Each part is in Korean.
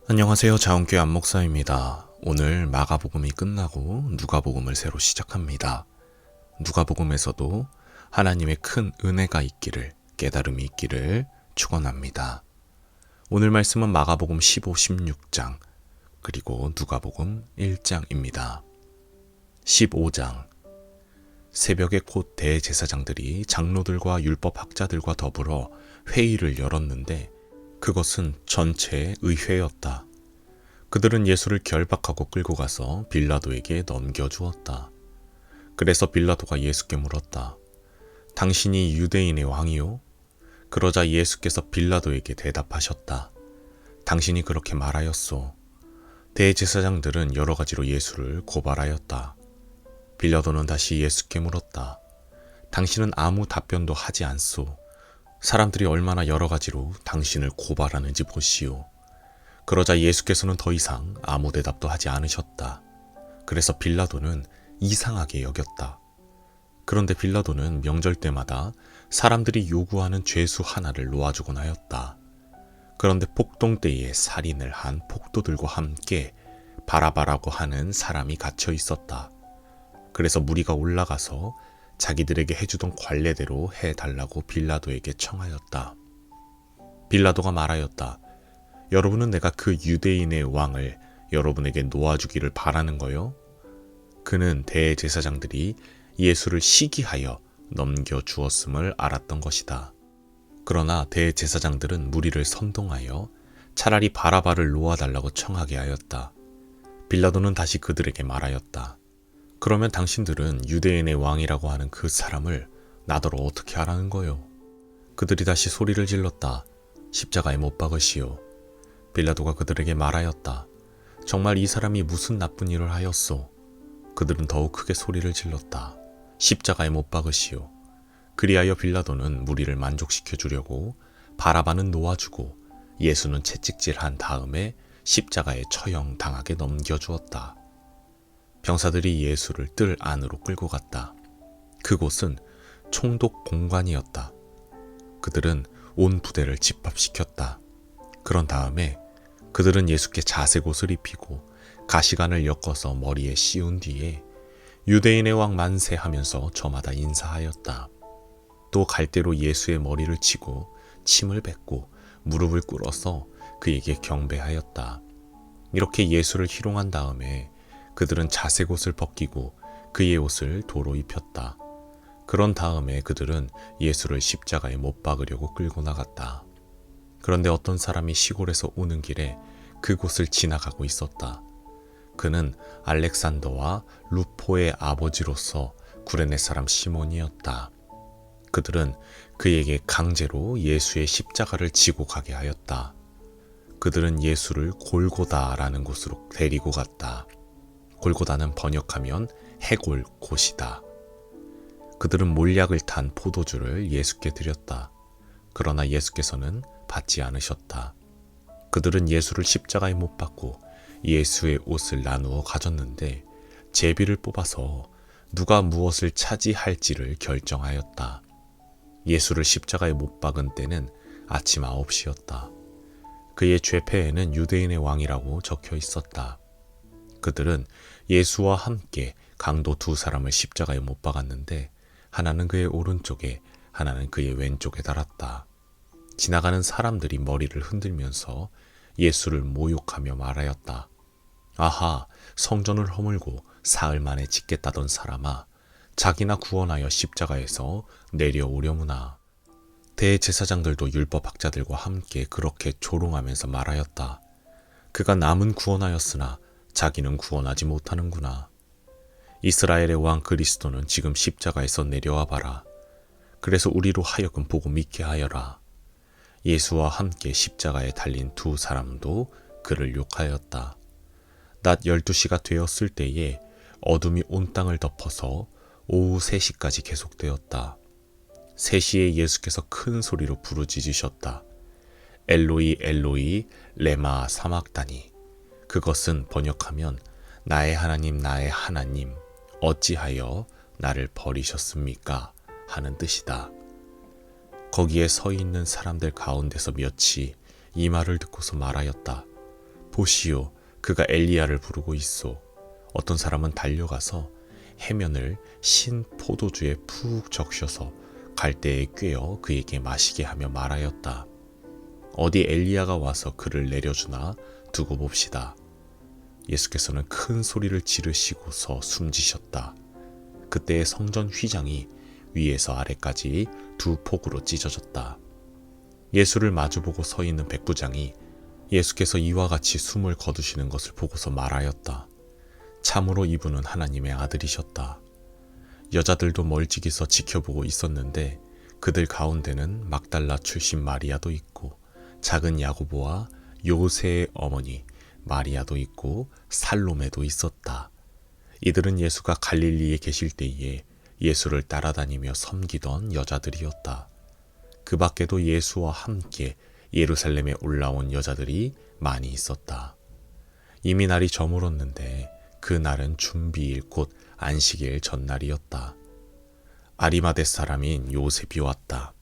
안녕하세요. 자원교회 안목사입니다. 오늘 마가복음이 끝나고 누가복음을 새로 시작합니다. 누가복음에서도 하나님의 큰 은혜가 있기를, 깨달음이 있기를 축원합니다. 오늘 말씀은 마가복음 15, 16장 그리고 누가복음 1장입니다. 15장 새벽에 곧 대제사장들이 장로들과 율법학자들과 더불어 회의를 열었는데 그것은 전체 의회였다. 그들은 예수를 결박하고 끌고 가서 빌라도에게 넘겨주었다. 그래서 빌라도가 예수께 물었다. 당신이 유대인의 왕이요? 그러자 예수께서 빌라도에게 대답하셨다. 당신이 그렇게 말하였소. 대제사장들은 여러 가지로 예수를 고발하였다. 빌라도는 다시 예수께 물었다. 당신은 아무 답변도 하지 않소. 사람들이 얼마나 여러 가지로 당신을 고발하는지 보시오. 그러자 예수께서는 더 이상 아무 대답도 하지 않으셨다. 그래서 빌라도는 이상하게 여겼다. 그런데 빌라도는 명절 때마다 사람들이 요구하는 죄수 하나를 놓아주곤 하였다. 그런데 폭동 때에 살인을 한 폭도들과 함께 바라바라고 하는 사람이 갇혀 있었다. 그래서 무리가 올라가서 자기들에게 해주던 관례대로 해달라고 빌라도에게 청하였다. 빌라도가 말하였다. 여러분은 내가 그 유대인의 왕을 여러분에게 놓아주기를 바라는 거요? 그는 대제사장들이 예수를 시기하여 넘겨주었음을 알았던 것이다. 그러나 대제사장들은 무리를 선동하여 차라리 바라바를 놓아달라고 청하게 하였다. 빌라도는 다시 그들에게 말하였다. 그러면 당신들은 유대인의 왕이라고 하는 그 사람을 나더러 어떻게 하라는 거요? 그들이 다시 소리를 질렀다. 십자가에 못 박으시오. 빌라도가 그들에게 말하였다. 정말 이 사람이 무슨 나쁜 일을 하였소? 그들은 더욱 크게 소리를 질렀다. 십자가에 못 박으시오. 그리하여 빌라도는 무리를 만족시켜 주려고 바라바는 놓아주고 예수는 채찍질한 다음에 십자가에 처형당하게 넘겨주었다. 병사들이 예수를 뜰 안으로 끌고 갔다. 그곳은 총독 공관이었다. 그들은 온 부대를 집합시켰다. 그런 다음에 그들은 예수께 자색옷을 입히고 가시관을 엮어서 머리에 씌운 뒤에 유대인의 왕 만세 하면서 저마다 인사하였다. 또 갈대로 예수의 머리를 치고 침을 뱉고 무릎을 꿇어서 그에게 경배하였다. 이렇게 예수를 희롱한 다음에 그들은 자색옷을 벗기고 그의 옷을 도로 입혔다. 그런 다음에 그들은 예수를 십자가에 못 박으려고 끌고 나갔다. 그런데 어떤 사람이 시골에서 오는 길에 그곳을 지나가고 있었다. 그는 알렉산더와 루포의 아버지로서 구레네 사람 시몬이었다. 그들은 그에게 강제로 예수의 십자가를 지고 가게 하였다. 그들은 예수를 골고다라는 곳으로 데리고 갔다. 골고다는 번역하면 해골 곳이다. 그들은 몰약을 탄 포도주를 예수께 드렸다. 그러나 예수께서는 받지 않으셨다. 그들은 예수를 십자가에 못 박고 예수의 옷을 나누어 가졌는데 제비를 뽑아서 누가 무엇을 차지할지를 결정하였다. 예수를 십자가에 못 박은 때는 아침 9시였다. 그의 죄패에는 유대인의 왕이라고 적혀 있었다. 그들은 예수와 함께 강도 두 사람을 십자가에 못 박았는데 하나는 그의 오른쪽에 하나는 그의 왼쪽에 달았다. 지나가는 사람들이 머리를 흔들면서 예수를 모욕하며 말하였다. 아하, 성전을 허물고 사흘 만에 짓겠다던 사람아, 자기나 구원하여 십자가에서 내려오려무나. 대제사장들도 율법학자들과 함께 그렇게 조롱하면서 말하였다. 그가 남은 구원하였으나 자기는 구원하지 못하는구나. 이스라엘의 왕 그리스도는 지금 십자가에서 내려와 봐라. 그래서 우리로 하여금 보고 믿게 하여라. 예수와 함께 십자가에 달린 두 사람도 그를 욕하였다. 낮 12시가 되었을 때에 어둠이 온 땅을 덮어서 오후 3시까지 계속되었다. 3시에 예수께서 큰 소리로 부르짖으셨다. 엘로이 엘로이 레마 사막다니. 그것은 번역하면 나의 하나님 어찌하여 나를 버리셨습니까? 하는 뜻이다. 거기에 서 있는 사람들 가운데서 몇이 이 말을 듣고서 말하였다. 보시오, 그가 엘리야를 부르고 있소. 어떤 사람은 달려가서 해면을 신 포도주에 푹 적셔서 갈대에 꿰어 그에게 마시게 하며 말하였다. 어디 엘리야가 와서 그를 내려주나 두고 봅시다. 예수께서는 큰 소리를 지르시고서 숨지셨다. 그때의 성전 휘장이 위에서 아래까지 두 폭으로 찢어졌다. 예수를 마주보고 서 있는 백부장이 예수께서 이와 같이 숨을 거두시는 것을 보고서 말하였다. 참으로 이분은 하나님의 아들이셨다. 여자들도 멀찍이서 지켜보고 있었는데 그들 가운데는 막달라 출신 마리아도 있고 작은 야고보와 요새의 어머니 마리아도 있고 살로메도 있었다. 이들은 예수가 갈릴리에 계실 때에 예수를 따라다니며 섬기던 여자들이었다. 그 밖에도 예수와 함께 예루살렘에 올라온 여자들이 많이 있었다. 이미 날이 저물었는데 그 날은 준비일 곧 안식일 전날이었다. 아리마대 사람인 요셉이 왔다.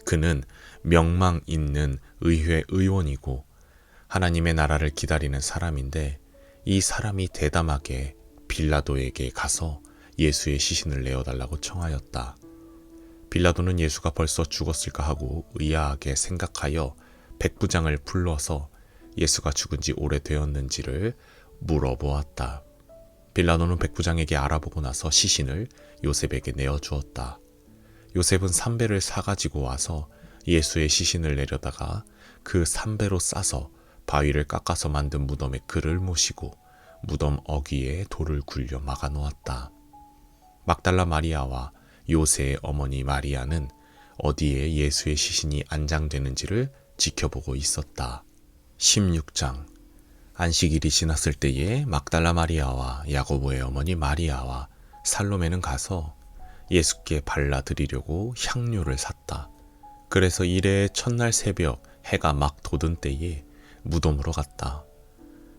그는 명망 있는 의회 의원이고 하나님의 나라를 기다리는 사람인데 이 사람이 대담하게 빌라도에게 가서 예수의 시신을 내어달라고 청하였다. 빌라도는 예수가 벌써 죽었을까 하고 의아하게 생각하여 백부장을 불러서 예수가 죽은 지 오래되었는지를 물어보았다. 빌라도는 백부장에게 알아보고 나서 시신을 요셉에게 내어주었다. 요셉은 삼배를 사가지고 와서 예수의 시신을 내려다가 그 삼배로 싸서 바위를 깎아서 만든 무덤에 그를 모시고 무덤 어귀에 돌을 굴려 막아 놓았다. 막달라 마리아와 요새의 어머니 마리아는 어디에 예수의 시신이 안장되는지를 지켜보고 있었다. 16장. 안식일이 지났을 때에 막달라 마리아와 야고보의 어머니 마리아와 살로메는 가서 예수께 발라드리려고 향료를 샀다. 그래서 이레의 첫날 새벽 해가 막 돋은 때에 무덤으로 갔다.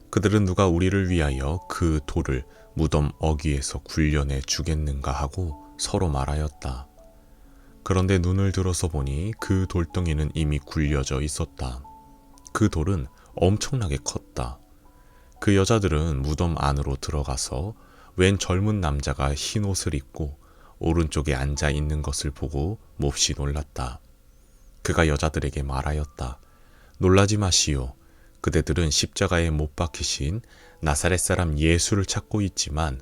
그들은 누가 우리를 위하여 그 돌을 무덤 어귀에서 굴려내 주겠는가 하고 서로 말하였다. 그런데 눈을 들어서 보니 그 돌덩이는 이미 굴려져 있었다. 그 돌은 엄청나게 컸다. 그 여자들은 무덤 안으로 들어가서 웬 젊은 남자가 흰 옷을 입고 오른쪽에 앉아 있는 것을 보고 몹시 놀랐다. 그가 여자들에게 말하였다. 놀라지 마시오. 그대들은 십자가에 못 박히신 나사렛 사람 예수를 찾고 있지만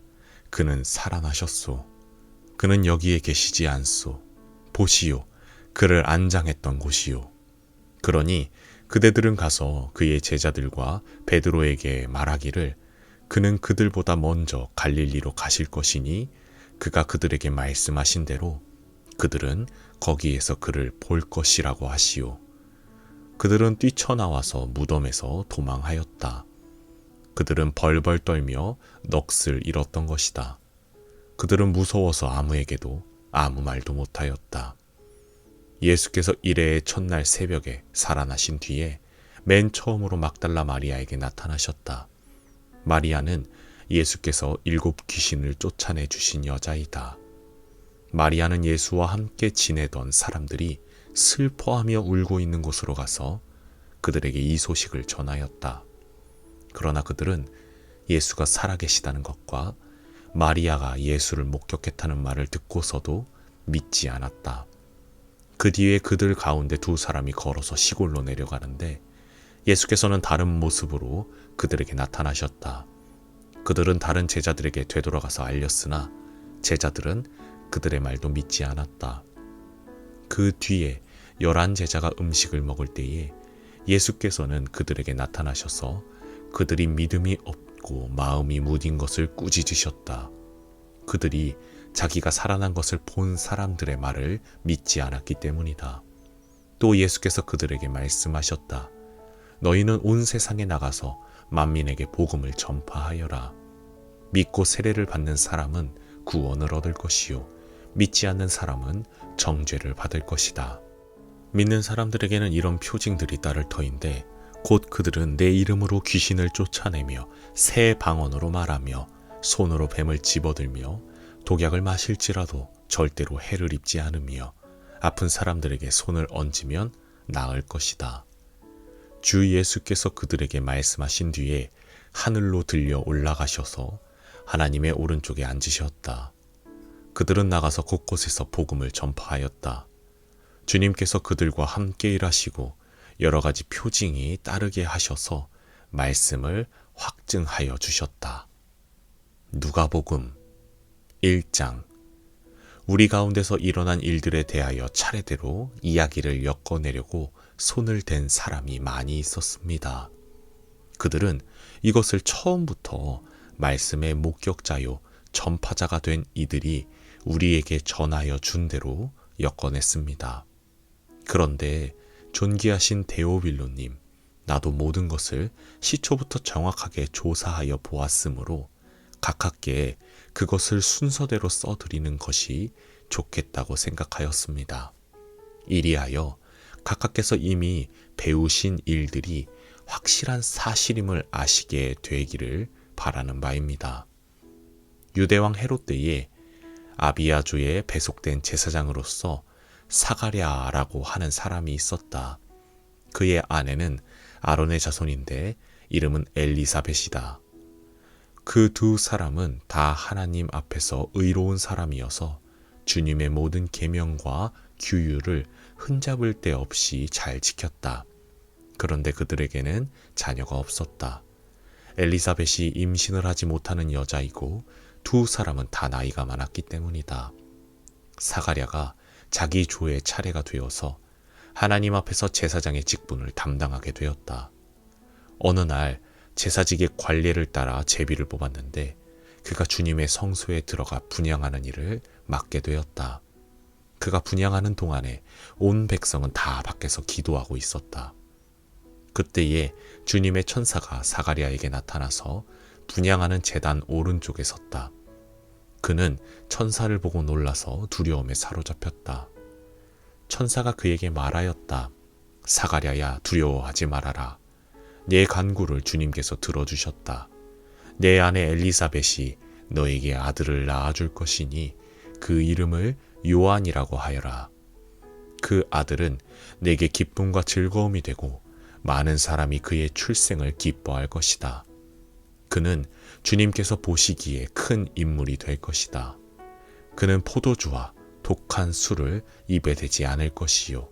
그는 살아나셨소. 그는 여기에 계시지 않소. 보시오. 그를 안장했던 곳이요. 그러니 그대들은 가서 그의 제자들과 베드로에게 말하기를 그는 그들보다 먼저 갈릴리로 가실 것이니 그가 그들에게 말씀하신 대로 그들은 거기에서 그를 볼 것이라고 하시오. 그들은 뛰쳐나와서 무덤에서 도망하였다. 그들은 벌벌 떨며 넋을 잃었던 것이다. 그들은 무서워서 아무에게도 아무 말도 못하였다. 예수께서 이레의 첫날 새벽에 살아나신 뒤에 맨 처음으로 막달라 마리아에게 나타나셨다. 마리아는 예수께서 7 귀신을 쫓아내 주신 여자이다. 마리아는 예수와 함께 지내던 사람들이 슬퍼하며 울고 있는 곳으로 가서 그들에게 이 소식을 전하였다. 그러나 그들은 예수가 살아계시다는 것과 마리아가 예수를 목격했다는 말을 듣고서도 믿지 않았다. 그 뒤에 그들 가운데 2 사람이 걸어서 시골로 내려가는데 예수께서는 다른 모습으로 그들에게 나타나셨다. 그들은 다른 제자들에게 되돌아가서 알렸으나 제자들은 그들의 말도 믿지 않았다. 그 뒤에 11 제자가 음식을 먹을 때에 예수께서는 그들에게 나타나셔서 그들이 믿음이 없고 마음이 무딘 것을 꾸짖으셨다. 그들이 자기가 살아난 것을 본 사람들의 말을 믿지 않았기 때문이다. 또 예수께서 그들에게 말씀하셨다. 너희는 온 세상에 나가서 만민에게 복음을 전파하여라. 믿고 세례를 받는 사람은 구원을 얻을 것이요 믿지 않는 사람은 정죄를 받을 것이다. 믿는 사람들에게는 이런 표징들이 따를 터인데 곧 그들은 내 이름으로 귀신을 쫓아내며 새 방언으로 말하며 손으로 뱀을 집어들며 독약을 마실지라도 절대로 해를 입지 않으며 아픈 사람들에게 손을 얹으면 나을 것이다. 주 예수께서 그들에게 말씀하신 뒤에 하늘로 들려 올라가셔서 하나님의 오른쪽에 앉으셨다. 그들은 나가서 곳곳에서 복음을 전파하였다. 주님께서 그들과 함께 일하시고 여러 가지 표징이 따르게 하셔서 말씀을 확증하여 주셨다. 누가복음 1장. 우리 가운데서 일어난 일들에 대하여 차례대로 이야기를 엮어내려고 손을 댄 사람이 많이 있었습니다. 그들은 이것을 처음부터 말씀의 목격자요 전파자가 된 이들이 우리에게 전하여 준 대로 엮어냈습니다. 그런데 존귀하신 데오빌로님, 나도 모든 것을 시초부터 정확하게 조사하여 보았으므로 가깝게 그것을 순서대로 써드리는 것이 좋겠다고 생각하였습니다. 이리하여 각하께서 이미 배우신 일들이 확실한 사실임을 아시게 되기를 바라는 바입니다. 유대왕 헤롯 때에 아비야조에 배속된 제사장으로서 사가랴라고 하는 사람이 있었다. 그의 아내는 아론의 자손인데 이름은 엘리사벳이다. 그 두 사람은 다 하나님 앞에서 의로운 사람이어서 주님의 모든 계명과 규율을 흠잡을 데 없이 잘 지켰다. 그런데 그들에게는 자녀가 없었다. 엘리사벳이 임신을 하지 못하는 여자이고 두 사람은 다 나이가 많았기 때문이다. 사가랴가 자기 조의 차례가 되어서 하나님 앞에서 제사장의 직분을 담당하게 되었다. 어느 날 제사직의 관례를 따라 제비를 뽑았는데 그가 주님의 성소에 들어가 분향하는 일을 맡게 되었다. 그가 분향하는 동안에 온 백성은 다 밖에서 기도하고 있었다. 그때에 주님의 천사가 사가랴에게 나타나서 분향하는 제단 오른쪽에 섰다. 그는 천사를 보고 놀라서 두려움에 사로잡혔다. 천사가 그에게 말하였다. 사가랴야, 두려워하지 말아라. 내 간구를 주님께서 들어주셨다. 내 아내 엘리사벳이 너에게 아들을 낳아줄 것이니 그 이름을 요한이라고 하여라. 그 아들은 내게 기쁨과 즐거움이 되고 많은 사람이 그의 출생을 기뻐할 것이다. 그는 주님께서 보시기에 큰 인물이 될 것이다. 그는 포도주와 독한 술을 입에 대지 않을 것이요.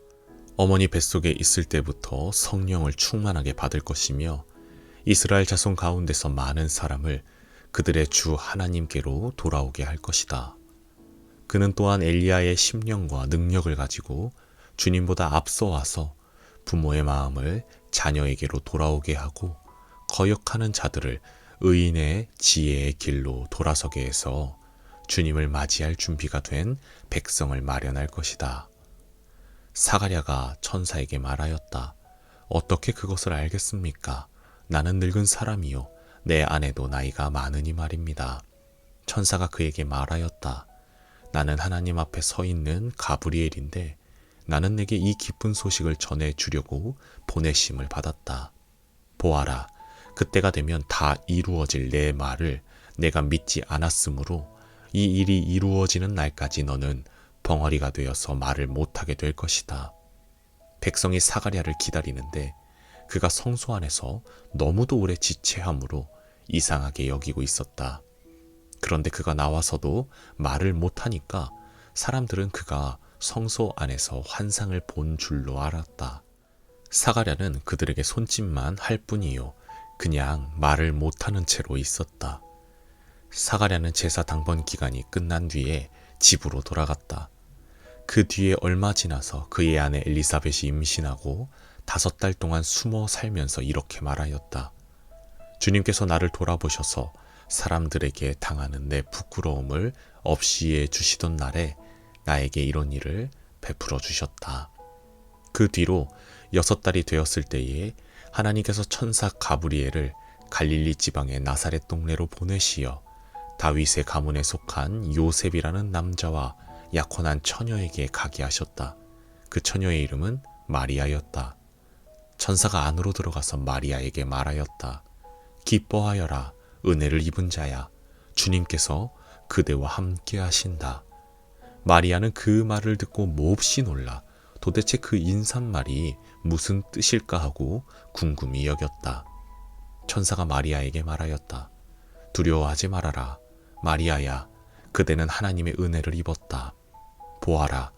어머니 뱃속에 있을 때부터 성령을 충만하게 받을 것이며 이스라엘 자손 가운데서 많은 사람을 그들의 주 하나님께로 돌아오게 할 것이다. 그는 또한 엘리야의 심령과 능력을 가지고 주님보다 앞서 와서 부모의 마음을 자녀에게로 돌아오게 하고 거역하는 자들을 의인의 지혜의 길로 돌아서게 해서 주님을 맞이할 준비가 된 백성을 마련할 것이다. 사가랴가 천사에게 말하였다. 어떻게 그것을 알겠습니까? 나는 늙은 사람이요. 내 아내도 나이가 많으니 말입니다. 천사가 그에게 말하였다. 나는 하나님 앞에 서 있는 가브리엘인데 나는 내게 이 기쁜 소식을 전해 주려고 보내심을 받았다. 보아라, 그때가 되면 다 이루어질 내 말을 내가 믿지 않았으므로 이 일이 이루어지는 날까지 너는 벙어리가 되어서 말을 못하게 될 것이다. 백성이 사가랴를 기다리는데 그가 성소 안에서 너무도 오래 지체함으로 이상하게 여기고 있었다. 그런데 그가 나와서도 말을 못하니까 사람들은 그가 성소 안에서 환상을 본 줄로 알았다. 사가랴는 그들에게 손짓만 할 뿐이요. 그냥 말을 못하는 채로 있었다. 사가랴는 제사 당번 기간이 끝난 뒤에 집으로 돌아갔다. 그 뒤에 얼마 지나서 그의 아내 엘리사벳이 임신하고 5달 동안 숨어 살면서 이렇게 말하였다. 주님께서 나를 돌아보셔서 사람들에게 당하는 내 부끄러움을 없이해 주시던 날에 나에게 이런 일을 베풀어 주셨다. 그 뒤로 6달이 되었을 때에 하나님께서 천사 가브리엘을 갈릴리 지방의 나사렛 동네로 보내시어 다윗의 가문에 속한 요셉이라는 남자와 약혼한 처녀에게 가게 하셨다. 그 처녀의 이름은 마리아였다. 천사가 안으로 들어가서 마리아에게 말하였다. 기뻐하여라, 은혜를 입은 자야. 주님께서 그대와 함께 하신다. 마리아는 그 말을 듣고 몹시 놀라 도대체 그 인사말이 무슨 뜻일까 하고 궁금히 여겼다. 천사가 마리아에게 말하였다. 두려워하지 말아라. 마리아야, 그대는 하나님의 은혜를 입었다. 보아라,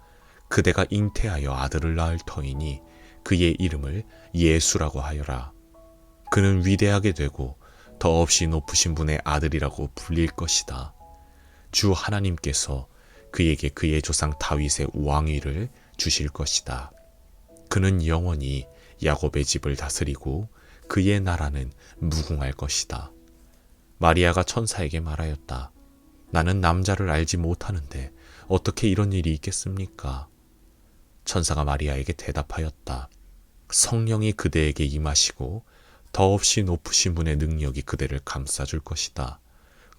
그대가 잉태하여 아들을 낳을 터이니 그의 이름을 예수라고 하여라. 그는 위대하게 되고 더없이 높으신 분의 아들이라고 불릴 것이다. 주 하나님께서 그에게 그의 조상 다윗의 왕위를 주실 것이다. 그는 영원히 야곱의 집을 다스리고 그의 나라는 무궁할 것이다. 마리아가 천사에게 말하였다. 나는 남자를 알지 못하는데 어떻게 이런 일이 있겠습니까? 천사가 마리아에게 대답하였다. 성령이 그대에게 임하시고 더없이 높으신 분의 능력이 그대를 감싸줄 것이다.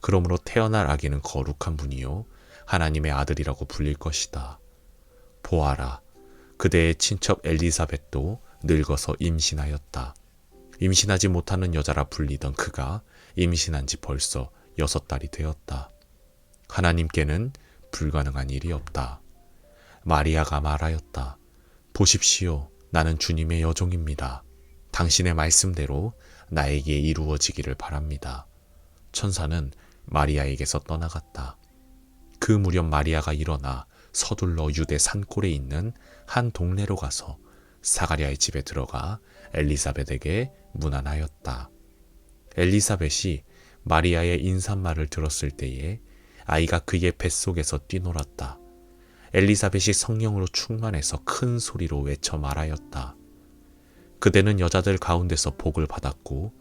그러므로 태어날 아기는 거룩한 분이요 하나님의 아들이라고 불릴 것이다. 보아라, 그대의 친척 엘리사벳도 늙어서 임신하였다. 임신하지 못하는 여자라 불리던 그가 임신한 지 벌써 6달이 되었다. 하나님께는 불가능한 일이 없다. 마리아가 말하였다. 보십시오, 나는 주님의 여종입니다. 당신의 말씀대로 나에게 이루어지기를 바랍니다. 천사는 마리아에게서 떠나갔다. 그 무렵 마리아가 일어나 서둘러 유대 산골에 있는 한 동네로 가서 사가랴의 집에 들어가 엘리사벳에게 문안하였다. 엘리사벳이 마리아의 인사말을 들었을 때에 아이가 그의 뱃속에서 뛰놀았다. 엘리사벳이 성령으로 충만해서 큰 소리로 외쳐 말하였다. 그대는 여자들 가운데서 복을 받았고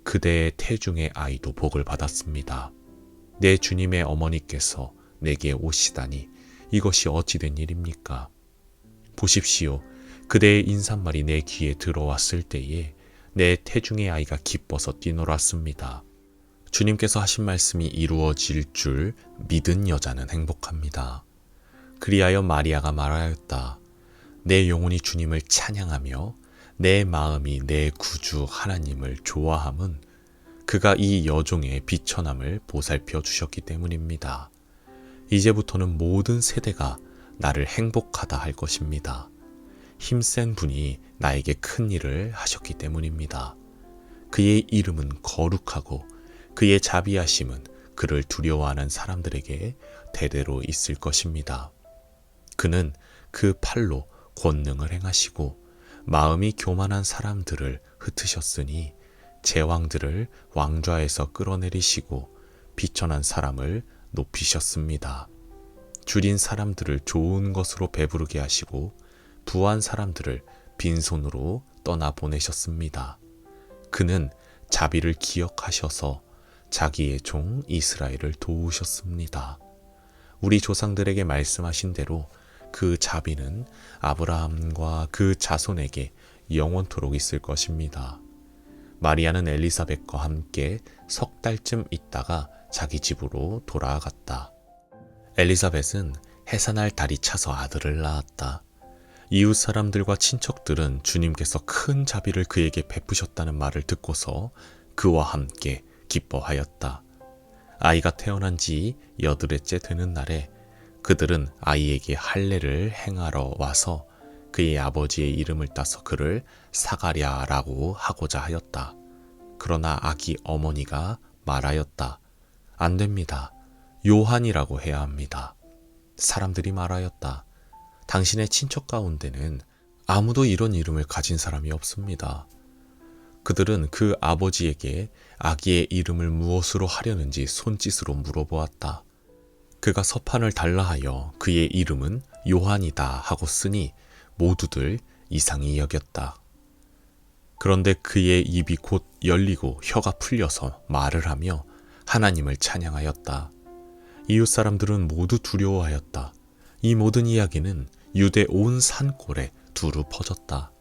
그대의 태중의 아이도 복을 받았습니다. 내 주님의 어머니께서 내게 오시다니 이것이 어찌 된 일입니까? 보십시오, 그대의 인사말이 내 귀에 들어왔을 때에 내 태중의 아이가 기뻐서 뛰놀았습니다. 주님께서 하신 말씀이 이루어질 줄 믿은 여자는 행복합니다. 그리하여 마리아가 말하였다. 내 영혼이 주님을 찬양하며 내 마음이 내 구주 하나님을 좋아함은 그가 이 여종의 비천함을 보살펴 주셨기 때문입니다. 이제부터는 모든 세대가 나를 행복하다 할 것입니다. 힘센 분이 나에게 큰 일을 하셨기 때문입니다. 그의 이름은 거룩하고 그의 자비하심은 그를 두려워하는 사람들에게 대대로 있을 것입니다. 그는 그 팔로 권능을 행하시고 마음이 교만한 사람들을 흩으셨으니 제왕들을 왕좌에서 끌어내리시고 비천한 사람을 높이셨습니다. 줄인 사람들을 좋은 것으로 배부르게 하시고 부한 사람들을 빈손으로 떠나보내셨습니다. 그는 자비를 기억하셔서 자기의 종 이스라엘을 도우셨습니다. 우리 조상들에게 말씀하신 대로 그 자비는 아브라함과 그 자손에게 영원토록 있을 것입니다. 마리아는 엘리사벳과 함께 3달쯤 있다가 자기 집으로 돌아갔다. 엘리사벳은 해산할 달이 차서 아들을 낳았다. 이웃 사람들과 친척들은 주님께서 큰 자비를 그에게 베푸셨다는 말을 듣고서 그와 함께 기뻐하였다. 아이가 태어난 지 8회째 되는 날에 그들은 아이에게 할례를 행하러 와서 그의 아버지의 이름을 따서 그를 사가랴라고 하고자 하였다. 그러나 아기 어머니가 말하였다. 안 됩니다. 요한이라고 해야 합니다. 사람들이 말하였다. 당신의 친척 가운데는 아무도 이런 이름을 가진 사람이 없습니다. 그들은 그 아버지에게 아기의 이름을 무엇으로 하려는지 손짓으로 물어보았다. 그가 서판을 달라 하여 그의 이름은 요한이다 하고 쓰니 모두들 이상히 여겼다. 그런데 그의 입이 곧 열리고 혀가 풀려서 말을 하며 하나님을 찬양하였다. 이웃 사람들은 모두 두려워하였다. 이 모든 이야기는 유대 온 산골에 두루 퍼졌다.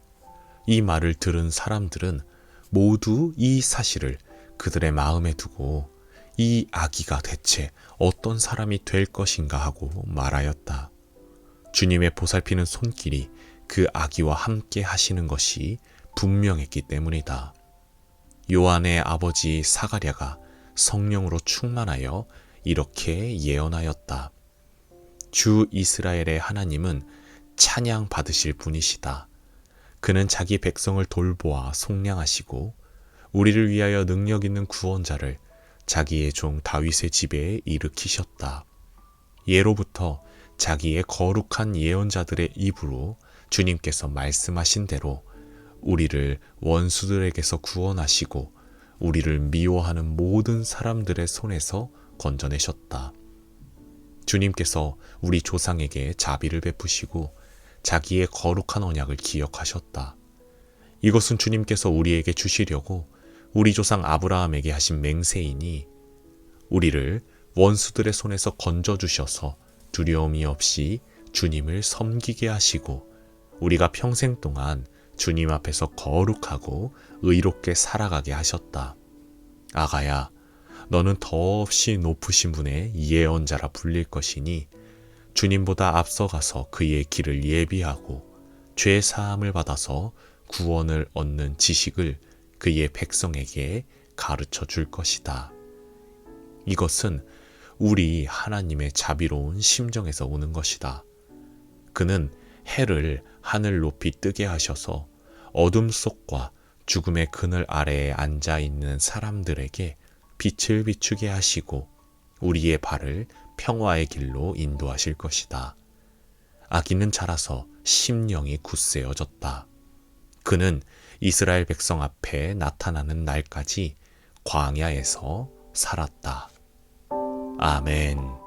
이 말을 들은 사람들은 모두 이 사실을 그들의 마음에 두고 이 아기가 대체 어떤 사람이 될 것인가 하고 말하였다. 주님의 보살피는 손길이 그 아기와 함께 하시는 것이 분명했기 때문이다. 요한의 아버지 사가랴가 성령으로 충만하여 이렇게 예언하였다. 주 이스라엘의 하나님은 찬양 받으실 분이시다. 그는 자기 백성을 돌보아 속량하시고 우리를 위하여 능력 있는 구원자를 자기의 종 다윗의 집에 일으키셨다. 예로부터 자기의 거룩한 예언자들의 입으로 주님께서 말씀하신 대로 우리를 원수들에게서 구원하시고 우리를 미워하는 모든 사람들의 손에서 건져내셨다. 주님께서 우리 조상에게 자비를 베푸시고 자기의 거룩한 언약을 기억하셨다. 이것은 주님께서 우리에게 주시려고 우리 조상 아브라함에게 하신 맹세이니 우리를 원수들의 손에서 건져주셔서 두려움이 없이 주님을 섬기게 하시고 우리가 평생 동안 주님 앞에서 거룩하고 의롭게 살아가게 하셨다. 아가야, 너는 더없이 높으신 분의 예언자라 불릴 것이니 주님보다 앞서가서 그의 길을 예비하고 죄 사함을 받아서 구원을 얻는 지식을 그의 백성에게 가르쳐 줄 것이다. 이것은 우리 하나님의 자비로운 심정에서 오는 것이다. 그는 해를 하늘 높이 뜨게 하셔서 어둠 속과 죽음의 그늘 아래에 앉아 있는 사람들에게 빛을 비추게 하시고 우리의 발을 평화의 길로 인도하실 것이다. 아기는 자라서 심령이 굳세어졌다. 그는 이스라엘 백성 앞에 나타나는 날까지 광야에서 살았다. 아멘.